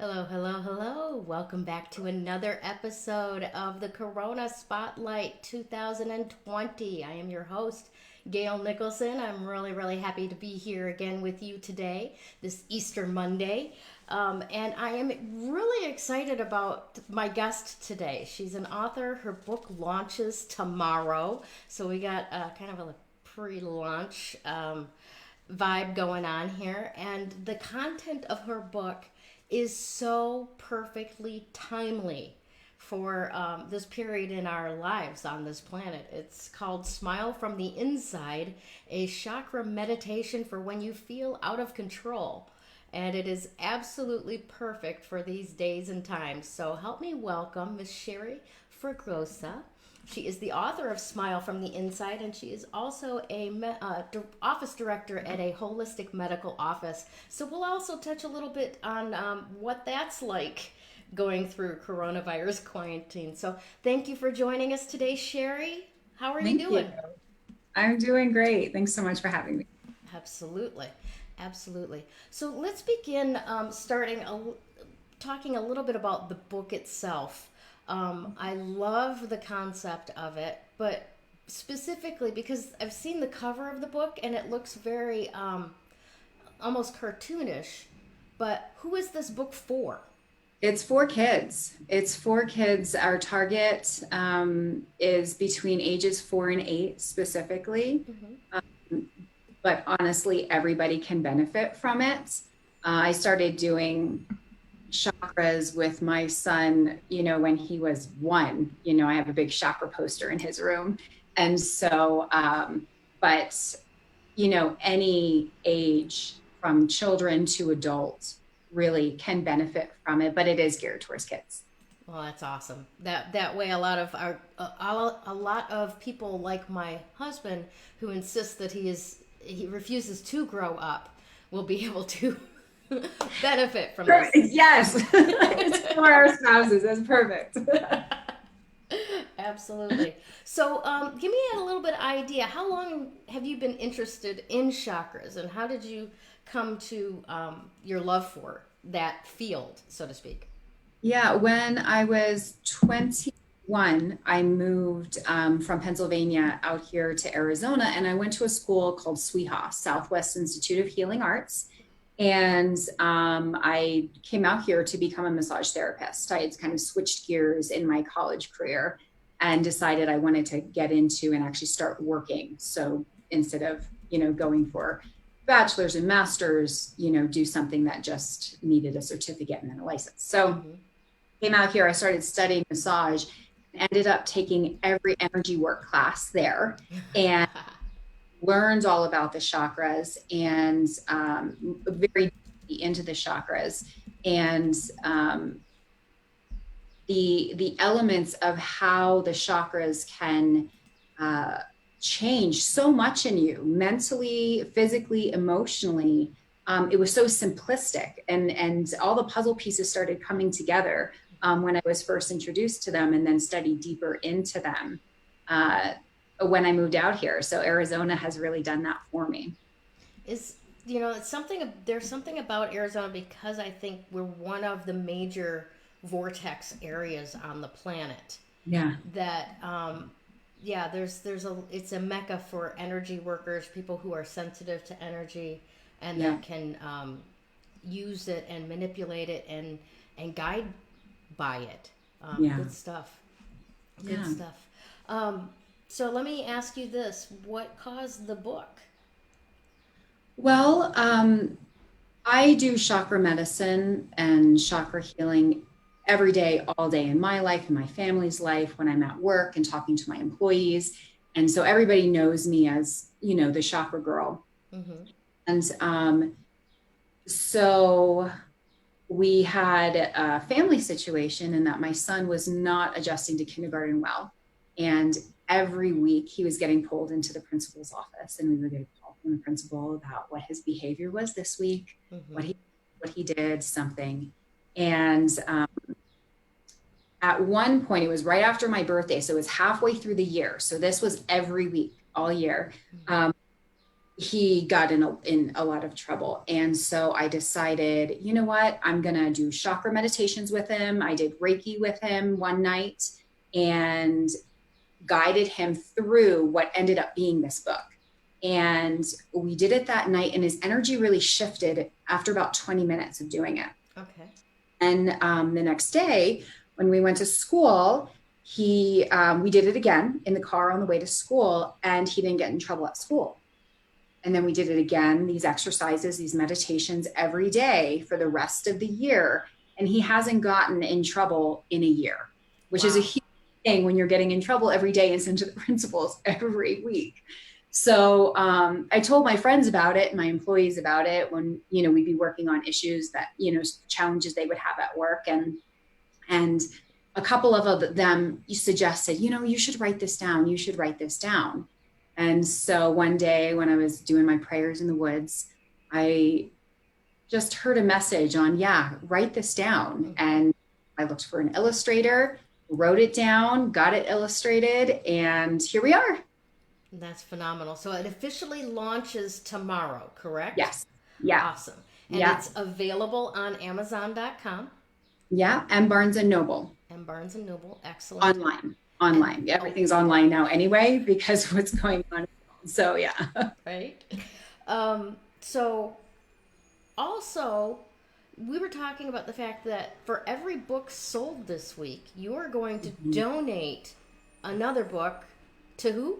Hello, hello, hello. Welcome back to another episode of the Corona Spotlight 2020. I am your host, Gayle Nicholson. I'm really happy to be here again with you today, this Easter Monday. And I am really excited about my guest today. She's an author. Her book launches tomorrow. So we got kind of a pre launch vibe going on here. And the content of her book is so perfectly timely for this period in our lives on this planet. It's called Smile from the Inside, a chakra meditation for when you feel out of control. And it is absolutely perfect for these days and times. So help me welcome Miss Sherry Fragosa. She is the author of Smile from the Inside, and she is also office director at a holistic medical office. So we'll also touch a little bit on what that's like going through coronavirus quarantine. So thank you for joining us today, Sherry. How are you Thank you. doing? I'm doing great. Thanks so much for having me. Absolutely. Absolutely. So let's begin talking a little bit about the book itself. I love the concept of it, but specifically because I've seen the cover of the book and it looks very almost cartoonish. But who is this book for? It's for kids. It's for kids. Our target is between ages 4 and 8 specifically. Mm-hmm. But honestly, everybody can benefit from it. I started doing chakras with my son, when he was 1. I have a big chakra poster in his room. And so, but, any age from children to adults really can benefit from it, but it is geared towards kids. Well, that's awesome. That way, a lot of people like my husband, who insists that he refuses to grow up, will be able to benefit from this. Yes, it's for our spouses. That's perfect. Absolutely. So, give me a little bit of idea. How long have you been interested in chakras, and how did you come to your love for that field, so to speak? Yeah, when I was 21, I moved from Pennsylvania out here to Arizona, and I went to a school called SWIHA, Southwest Institute of Healing Arts. And I came out here to become a massage therapist. I had kind of switched gears in my college career and decided I wanted to get into and actually start working. So instead of, going for bachelor's and master's, do something that just needed a certificate and then a license. So Mm-hmm. came out here, I started studying massage, and ended up taking every energy work class there and learned all about the chakras and very deeply into the chakras and the elements of how the chakras can change so much in you mentally, physically, emotionally. It was so simplistic, and all the puzzle pieces started coming together when I was first introduced to them, and then studied deeper into them when I moved out here. So Arizona has really done that for me. Is it's something. There's something about Arizona because I think we're one of the major vortex areas on the planet. Yeah, That yeah, there's a it's a mecca for energy workers, people who are sensitive to energy, and yeah, that can use it and manipulate it and guide by it. yeah, Good stuff. Good yeah. stuff. So let me ask you this: what caused the book? Well, I do chakra medicine and chakra healing every day, all day in my life, in my family's life, when I'm at work and talking to my employees. And so everybody knows me as, the chakra girl. Mm-hmm. And so we had a family situation in that my son was not adjusting to kindergarten well. And every week he was getting pulled into the principal's office, and we would get a call from the principal about what his behavior was this week, Mm-hmm. what he did, something. And at one point, it was right after my birthday, so it was halfway through the year. So this was every week, all year. Mm-hmm. Um, he got in a lot of trouble. And so I decided, you know what, I'm going to do chakra meditations with him. I did Reiki with him one night and guided him through what ended up being this book. And we did it that night, and his energy really shifted after about 20 minutes of doing it. Okay. And the next day, when we went to school, we did it again in the car on the way to school, and he didn't get in trouble at school. And then we did it again, these exercises, these meditations every day for the rest of the year. And he hasn't gotten in trouble in a year, which is a huge thing when you're getting in trouble every day and sent to the principals every week. So I told my friends about it, my employees about it when, we'd be working on issues that, challenges they would have at work. And a couple of them suggested, you should write this down. You should write this down. And so one day when I was doing my prayers in the woods, I just heard a message on, write this down. And I looked for an illustrator, wrote it down, got it illustrated, and here we are. That's phenomenal. So it officially launches tomorrow, correct? Yes. Yeah. Awesome. And it's available on Amazon.com. Yeah. And Barnes and Noble. And Barnes and Noble. Excellent. Online. Everything's online now anyway, because of what's going on. So yeah. Right. So also we were talking about the fact that for every book sold this week, you are going to donate another book to who?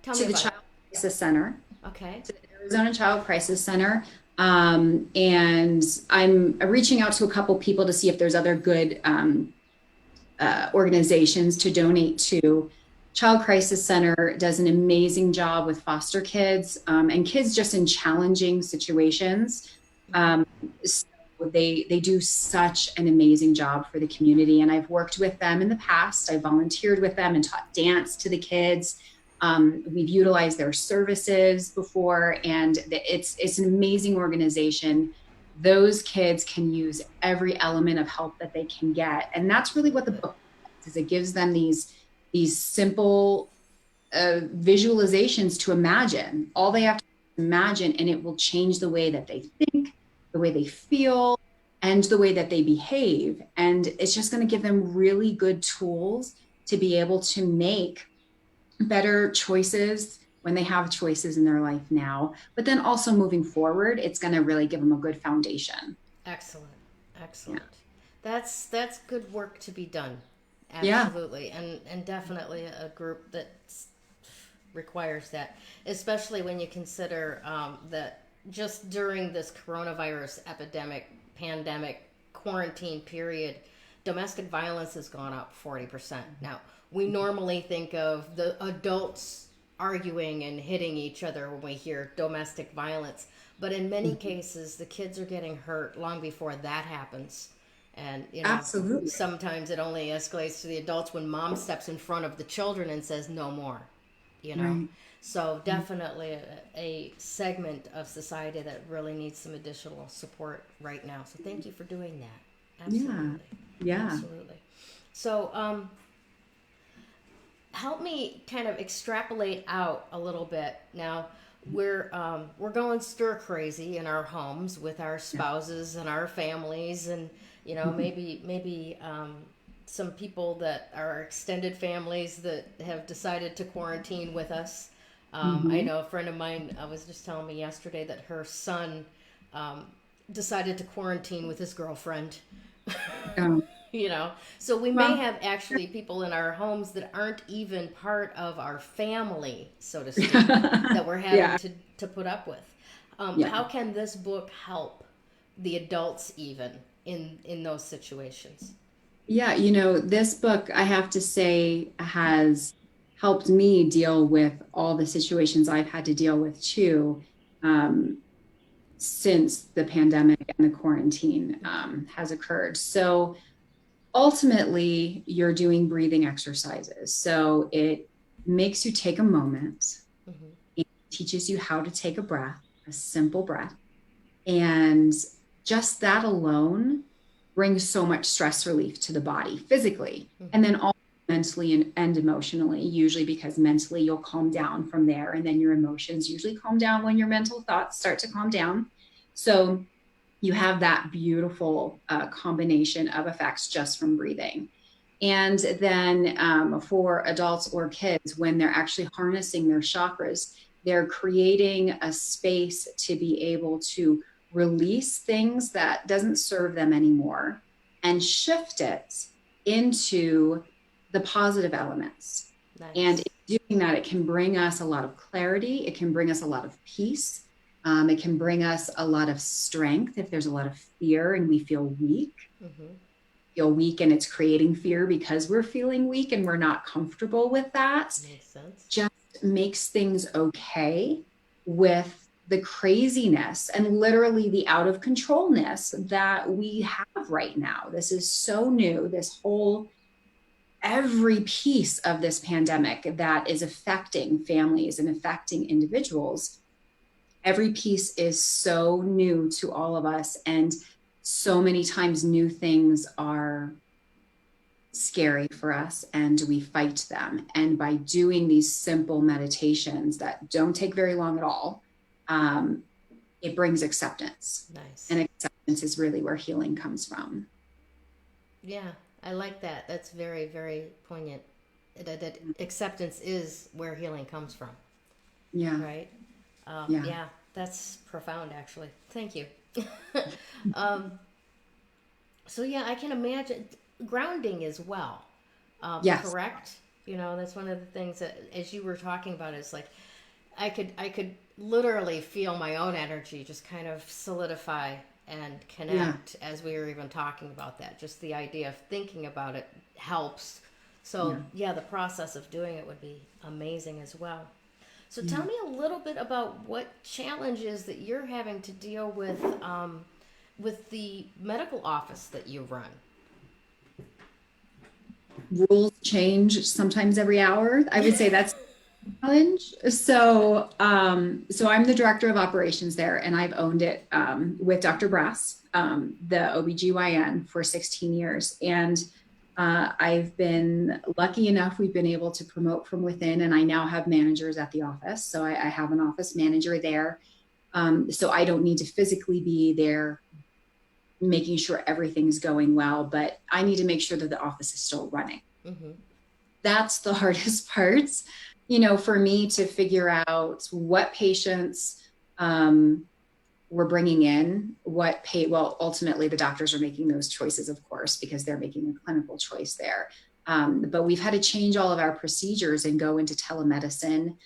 Tell me about the Child Crisis Center. Okay. To the Arizona Child Crisis Center. And I'm reaching out to a couple people to see if there's other good organizations to donate to. Child Crisis Center does an amazing job with foster kids and kids just in challenging situations. So they do such an amazing job for the community. And I've worked with them in the past. I volunteered with them and taught dance to the kids. We've utilized their services before, and it's an amazing organization. Those kids can use every element of help that they can get. And that's really what the book does. It gives them these simple visualizations to imagine. All they have to imagine, and it will change the way that they think, the way they feel, and the way that they behave. And it's just going to give them really good tools to be able to make better choices when they have choices in their life now, but then also moving forward, it's going to really give them a good foundation. Excellent. Yeah. That's good work to be done. Absolutely. Yeah. And definitely a group that requires that, especially when you consider that just during this coronavirus pandemic, quarantine period, domestic violence has gone up 40%. Now, we normally think of the adults arguing and hitting each other when we hear domestic violence, but in many cases, the kids are getting hurt long before that happens. And, Absolutely. Sometimes it only escalates to the adults when mom steps in front of the children and says, no more, Right. So definitely a segment of society that really needs some additional support right now. So thank you for doing that. Absolutely. Yeah. Absolutely. So, help me kind of extrapolate out a little bit. Now, we're going stir crazy in our homes with our spouses and our families, and maybe some people that are extended families that have decided to quarantine with us. I know a friend of mine was just telling me yesterday that her son decided to quarantine with his girlfriend. So we may have actually people in our homes that aren't even part of our family, so to speak, that we're having to put up with. How can this book help the adults even in those situations? Yeah, this book, I have to say, has helped me deal with all the situations I've had to deal with too, since the pandemic and the quarantine has occurred. So ultimately, you're doing breathing exercises. So it makes you take a moment. It teaches you how to take a breath, a simple breath. And just that alone brings so much stress relief to the body physically. And then also mentally and emotionally, usually because mentally you'll calm down from there, and then your emotions usually calm down when your mental thoughts start to calm down. So you have that beautiful combination of effects just from breathing. And then for adults or kids, when they're actually harnessing their chakras, they're creating a space to be able to release things that doesn't serve them anymore and shift it into the positive elements. And Nice. in doing that, it can bring us a lot of clarity. It can bring us a lot of peace. It can bring us a lot of strength if there's a lot of fear and we feel weak. Mm-hmm. Feel weak and it's creating fear because we're feeling weak and we're not comfortable with that. Makes sense. Just makes things okay with the craziness and literally the out of controlness that we have right now. This is so new. This whole every piece of this pandemic that is affecting families and affecting individuals, every piece is so new to all of us. And so many times new things are scary for us and we fight them. And by doing these simple meditations that don't take very long at all, it brings acceptance. Nice. And acceptance is really where healing comes from. Yeah, I like that. That's very, very poignant. That acceptance is where healing comes from, Yeah. right? Yeah. Yeah, that's profound, actually. Thank you. um, so yeah, I can imagine grounding as well. Yes. Correct. You know, that's one of the things that, as you were talking about, is like I could literally feel my own energy just kind of solidify and connect as we were even talking about that. Just the idea of thinking about it helps. So yeah, the process of doing it would be amazing as well. So tell me a little bit about what challenges that you're having to deal with the medical office that you run. Rules change sometimes every hour. I would say that's a challenge. So I'm the director of operations there, and I've owned it with Dr. Brass, the OBGYN, for 16 years. And I've been lucky enough, we've been able to promote from within, and I now have managers at the office. So I have an office manager there. So I don't need to physically be there making sure everything's going well, but I need to make sure that the office is still running. Mm-hmm. That's the hardest part, for me to figure out what patients we're bringing in, well, ultimately the doctors are making those choices, of course, because they're making a clinical choice there. But we've had to change all of our procedures and go into telemedicine,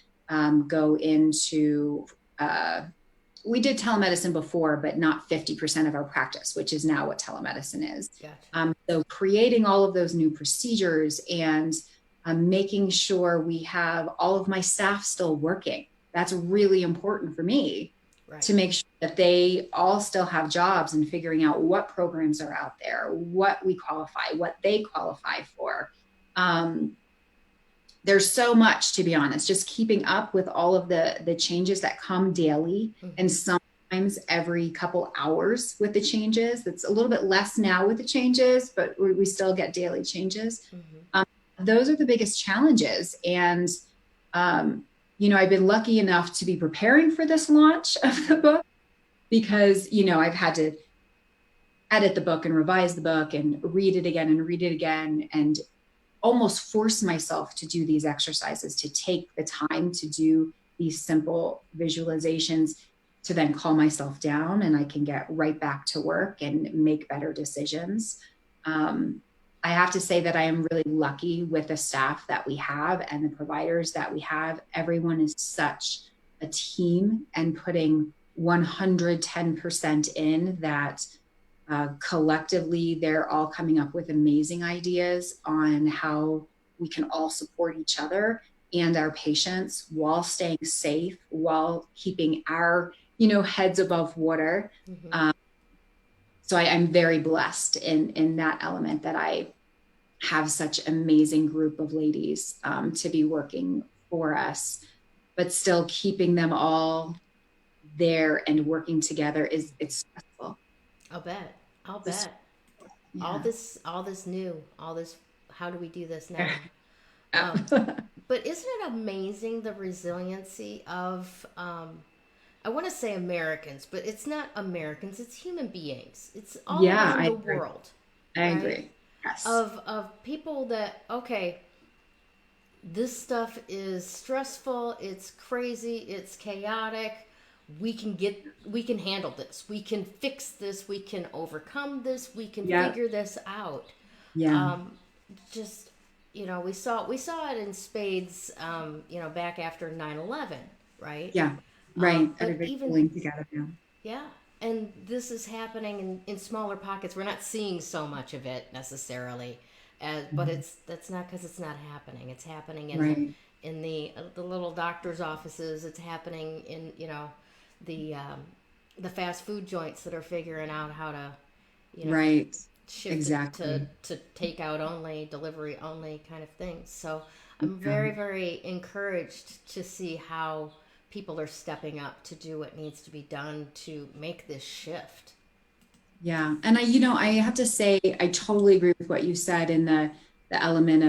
we did telemedicine before, but not 50% of our practice, which is now what telemedicine is. Gotcha. So creating all of those new procedures and making sure we have all of my staff still working. That's really important for me, Right. to make sure that they all still have jobs, and figuring out what programs are out there, what we qualify, what they qualify for. There's so much, to be honest, just keeping up with all of the changes that come daily, and sometimes every couple hours with the changes. It's a little bit less now with the changes, but we still get daily changes. Those are the biggest challenges. And, I've been lucky enough to be preparing for this launch of the book, because, I've had to edit the book and revise the book and read it again and almost force myself to do these exercises, to take the time to do these simple visualizations, to then calm myself down, and I can get right back to work and make better decisions. I have to say that I am really lucky with the staff that we have and the providers that we have. Everyone is such a team and putting 110% in that. Collectively, they're all coming up with amazing ideas on how we can all support each other and our patients while staying safe, while keeping our, heads above water. So I'm very blessed in that element, that I have such an amazing group of ladies to be working for us, but still keeping them all there and working together it's stressful. I'll bet. I'll bet. Yeah. All this new, how do we do this now? But isn't it amazing the resiliency of, I want to say Americans, but it's not Americans, it's human beings. It's all Yeah, around I the agree. world, I right? agree. Yes. Of people that, okay, this stuff is stressful, it's crazy, it's chaotic. We can handle this. We can fix this. We can overcome this. We can Yeah. figure this out. Yeah. Um, just we saw it in spades, back after 9/11, right? Yeah. Right. But Everybody's even, pulling together now. yeah, and this is happening in smaller pockets. We're not seeing so much of it necessarily, but Mhm. that's not because it's not happening. It's happening in Right. the little doctors' offices. It's happening in the fast food joints that are figuring out how to you know Right. shift it Exactly. to takeout only, delivery only kind of things. So I'm Yeah. very, very encouraged to see how people are stepping up to do what needs to be done to make this shift. Yeah. And I have to say, I totally agree with what you said in the element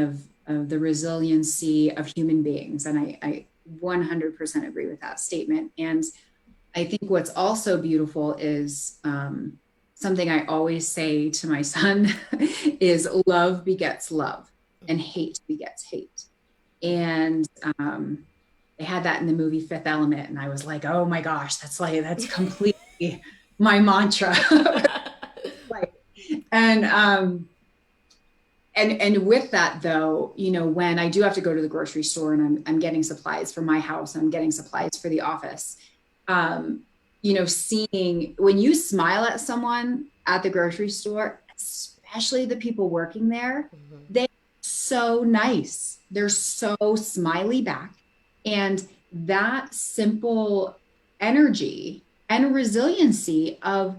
of the resiliency of human beings. And I 100% agree with that statement. And I think what's also beautiful is something I always say to my son is love begets love and Mm-hmm. hate begets hate. And they had that in the movie Fifth Element. And I was like, oh my gosh, that's completely my mantra. Like, and and with that though, when I do have to go to the grocery store and I'm getting supplies for my house, I'm getting supplies for the office, um, seeing when you smile at someone at the grocery store, especially the people working there, Mm-hmm. they're so nice. They're so smiley back. And that simple energy and resiliency of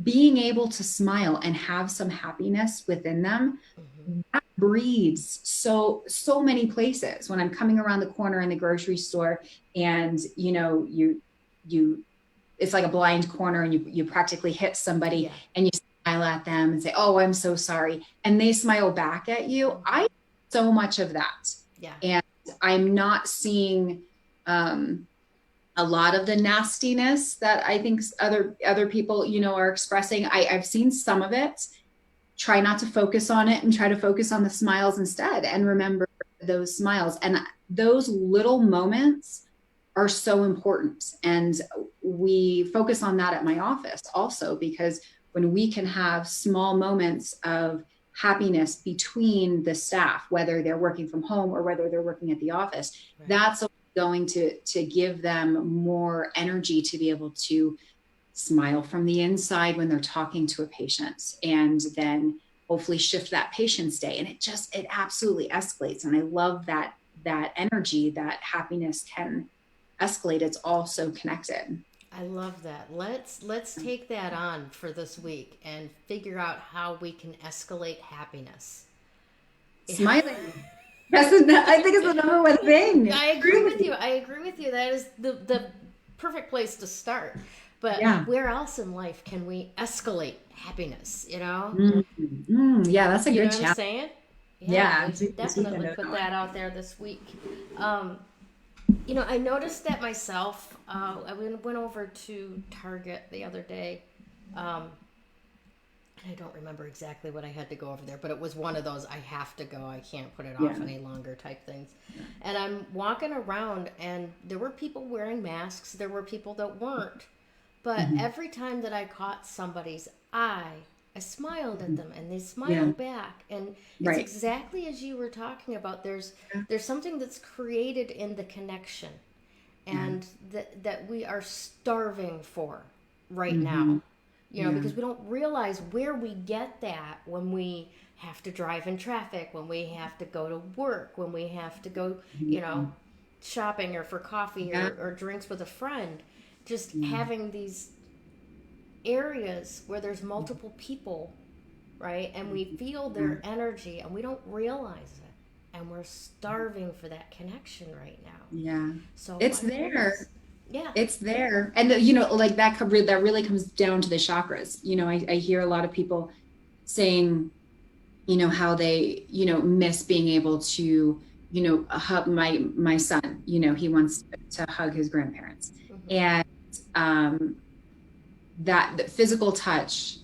being able to smile and have some happiness within them, Mm-hmm. that breeds so many places. When I'm coming around the corner in the grocery store and you it's like a blind corner and you practically hit somebody Yeah. and you smile at them and say, oh, I'm so sorry, and they smile back at you. Mm-hmm. I so much of that. Yeah. And I'm not seeing um a lot of the nastiness that I think other people are expressing. I've seen some of it. Try not to focus on it and try to focus on the smiles instead, and remember those smiles. And those little moments are so important. And we focus on that at my office also, because when we can have small moments of happiness between the staff, whether they're working from home or whether they're working at the office, Right. that's going to give them more energy to be able to smile from the inside when they're talking to a patient, and then hopefully shift that patient's day. And it absolutely escalates. And I love that energy, that happiness can escalate. It's all so connected. I love that. Let's take that on for this week and figure out how we can escalate happiness. Smiling. I think it's the number one thing. I agree with you. I agree with you. That is the perfect place to start. But Yeah. where else in life can we escalate happiness? Yeah, that's a You know good what I'm challenge. saying? Yeah, Yeah, we should to keep definitely those put going. that out there this week. Um, I noticed that myself. Went over to Target the other day. Um, I don't remember exactly what I had to go over there, but it was one of those I have to go, I can't put it Yeah. off any longer type things. And I'm walking around, and there were people wearing masks, there were people that weren't. But Mhm. every time that I caught somebody's eye, I smiled at Mhm. them and they Yeah. smiled back. And it's Right. exactly as you were talking about. Yeah. There's something that's created in the connection, Yeah. and that we are starving for right Hmm. now. Yeah. Because we don't realize where we get that when we have to drive in traffic, when we have to go to work, when we have to go, Mhm. shopping or for coffee Yeah. or drinks with a friend. Just Yeah. having these areas where there's multiple people, right? And we feel Yeah. their energy and we don't realize it. And we're starving for that connection right now. Yeah. So It's why don't we there. just, yeah. It's there. And like that really comes down to the chakras. I hear a lot of people saying, how they, miss being able to hug my son, he wants to hug his grandparents. And that the physical touch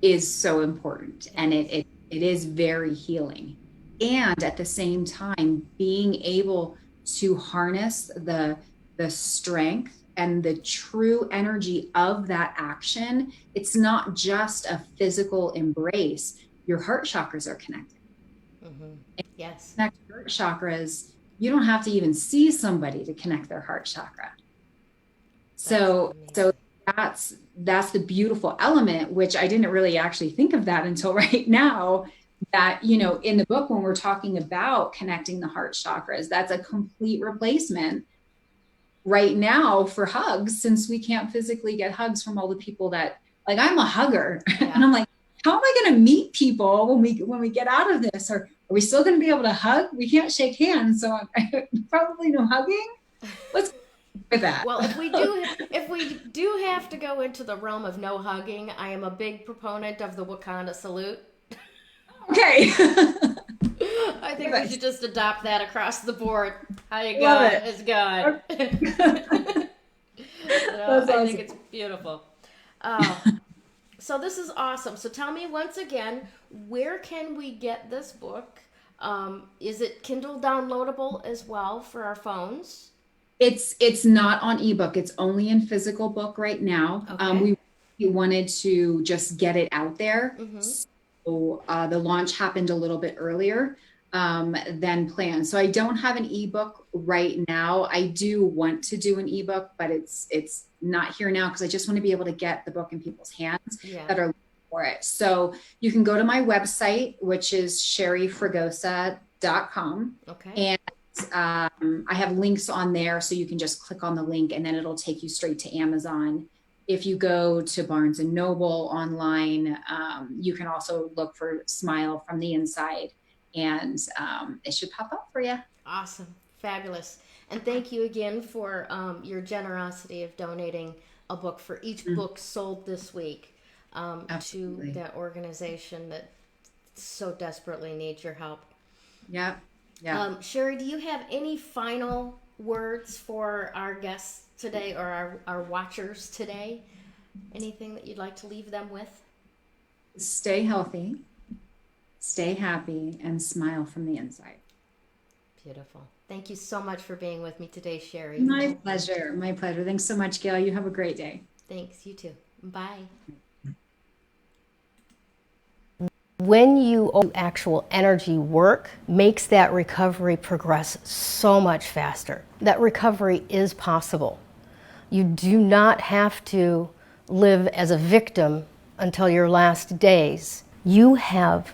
is so important, and it is very healing. And at the same time, being able to harness the strength and the true energy of that action. It's not just a physical embrace. Your heart chakras are connected. Yes. Connect heart chakras. You don't have to even see somebody to connect their heart chakra. So that's the beautiful element, which I didn't really actually think of that until right now, that, in the book, when we're talking about connecting the heart chakras, that's a complete replacement right now for hugs, since we can't physically get hugs from all the people that, like, I'm a hugger. Yeah. And I'm like, how am I going to meet people when we get out of this? Or are we still going to be able to hug? We can't shake hands. So probably no hugging. Let's with that. Well, if we do have to go into the realm of no hugging, I am a big proponent of the Wakanda salute. Okay. I think we should just adopt that across the board. How you got is God. I think it's beautiful. So this is awesome. So tell me once again, where can we get this book? Is it Kindle downloadable as well for our phones? It's not on ebook. It's only in physical book right now. Okay. We wanted to just get it out there. So the launch happened a little bit earlier than planned. So I don't have an ebook right now. I do want to do an ebook, but it's not here now because I just want to be able to get the book in people's hands that are looking for it. So you can go to my website, which is sherryfragosa.com. Okay. And I have links on there, so you can just click on the link and then it'll take you straight to Amazon. If you go to Barnes and Noble online, you can also look for Smile from the Inside, and it should pop up for you. Awesome. Fabulous. And thank you again for your generosity of donating a book for each book sold this week to that organization that so desperately needs your help. Yeah. Yeah. Sherry, do you have any final words for our guests today, or our watchers today? Anything that you'd like to leave them with? Stay healthy, stay happy, and smile from the inside. Beautiful. Thank you so much for being with me today, Sherry. My pleasure. My pleasure. Thanks so much, Gayle. You have a great day. Thanks. You too. Bye. When you do actual energy work, makes that recovery progress so much faster. That recovery is possible. You do not have to live as a victim until your last days. You have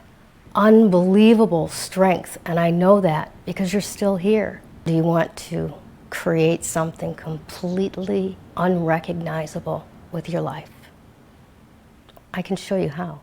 unbelievable strength, and I know that because you're still here. Do you want to create something completely unrecognizable with your life? I can show you how.